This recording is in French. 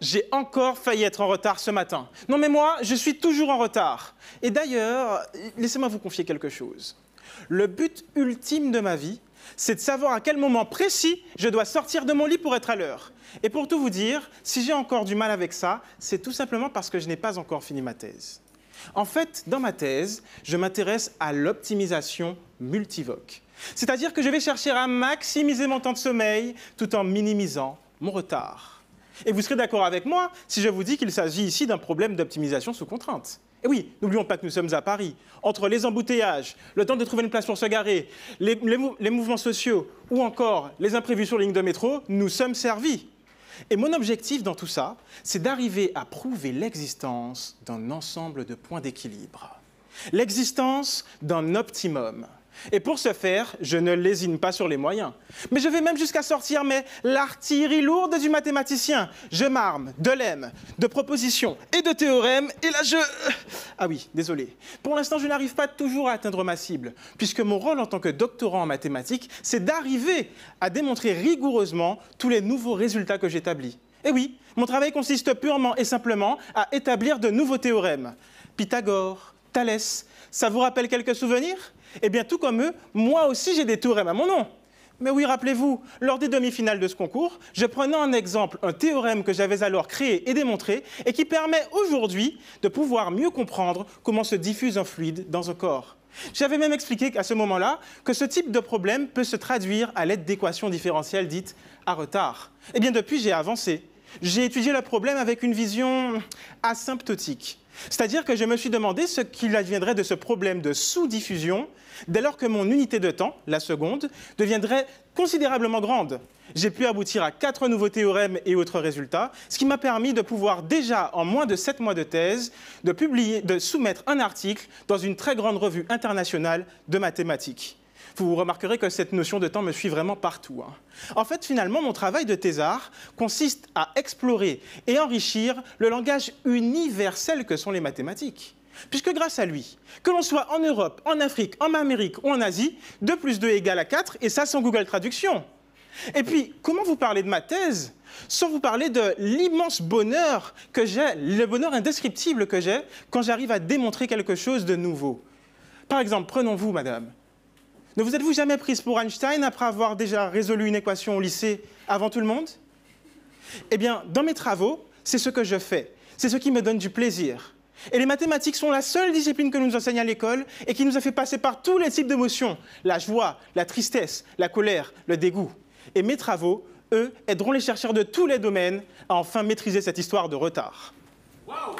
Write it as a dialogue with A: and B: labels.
A: J'ai encore failli être en retard ce matin. Non mais moi, je suis toujours en retard. Et d'ailleurs, laissez-moi vous confier quelque chose. Le but ultime de ma vie, c'est de savoir à quel moment précis je dois sortir de mon lit pour être à l'heure. Et pour tout vous dire, si j'ai encore du mal avec ça, c'est tout simplement parce que je n'ai pas encore fini ma thèse. En fait, dans ma thèse, je m'intéresse à l'optimisation multivoque. C'est-à-dire que je vais chercher à maximiser mon temps de sommeil tout en minimisant mon retard. Et vous serez d'accord avec moi si je vous dis qu'il s'agit ici d'un problème d'optimisation sous contrainte. Et oui, n'oublions pas que nous sommes à Paris. Entre les embouteillages, le temps de trouver une place pour se garer, les mouvements sociaux ou encore les imprévus sur les lignes de métro, nous sommes servis. Et mon objectif dans tout ça, c'est d'arriver à prouver l'existence d'un ensemble de points d'équilibre. L'existence d'un optimum. Et pour ce faire, je ne lésine pas sur les moyens. Mais je vais même jusqu'à sortir l'artillerie lourde du mathématicien. Je m'arme de lemmes, de propositions et de théorèmes. Et là, Ah oui, désolé. Pour l'instant, je n'arrive pas toujours à atteindre ma cible, puisque mon rôle en tant que doctorant en mathématiques, c'est d'arriver à démontrer rigoureusement tous les nouveaux résultats que j'établis. Et oui, mon travail consiste purement et simplement à établir de nouveaux théorèmes. Pythagore, Thalès, ça vous rappelle quelques souvenirs ? Eh bien, tout comme eux, moi aussi j'ai des théorèmes à mon nom. Mais oui, rappelez-vous, lors des demi-finales de ce concours, je prenais en exemple un théorème que j'avais alors créé et démontré et qui permet aujourd'hui de pouvoir mieux comprendre comment se diffuse un fluide dans un corps. J'avais même expliqué à ce moment-là que ce type de problème peut se traduire à l'aide d'équations différentielles dites à retard. Eh bien, depuis, j'ai avancé. J'ai étudié le problème avec une vision asymptotique. C'est-à-dire que je me suis demandé ce qu'il adviendrait de ce problème de sous-diffusion dès lors que mon unité de temps, la seconde, deviendrait considérablement grande. J'ai pu aboutir à 4 nouveaux théorèmes et autres résultats, ce qui m'a permis de pouvoir déjà, en moins de 7 mois de thèse, de soumettre un article dans une très grande revue internationale de mathématiques. Vous remarquerez que cette notion de temps me suit vraiment partout. En fait, finalement, mon travail de thésard consiste à explorer et enrichir le langage universel que sont les mathématiques. Puisque grâce à lui, que l'on soit en Europe, en Afrique, en Amérique ou en Asie, 2 plus 2 égale 4, et ça sans Google Traduction. Et puis, comment vous parler de ma thèse sans vous parler de l'immense bonheur que j'ai, le bonheur indescriptible que j'ai quand j'arrive à démontrer quelque chose de nouveau. Par exemple, prenons-vous, madame. Ne vous êtes-vous jamais prise pour Einstein après avoir déjà résolu une équation au lycée avant tout le monde? Eh bien, dans mes travaux, c'est ce que je fais. C'est ce qui me donne du plaisir. Et les mathématiques sont la seule discipline que nous enseigne à l'école et qui nous a fait passer par tous les types d'émotions. La joie, la tristesse, la colère, le dégoût. Et mes travaux, eux, aideront les chercheurs de tous les domaines à enfin maîtriser cette histoire de retard. Wow.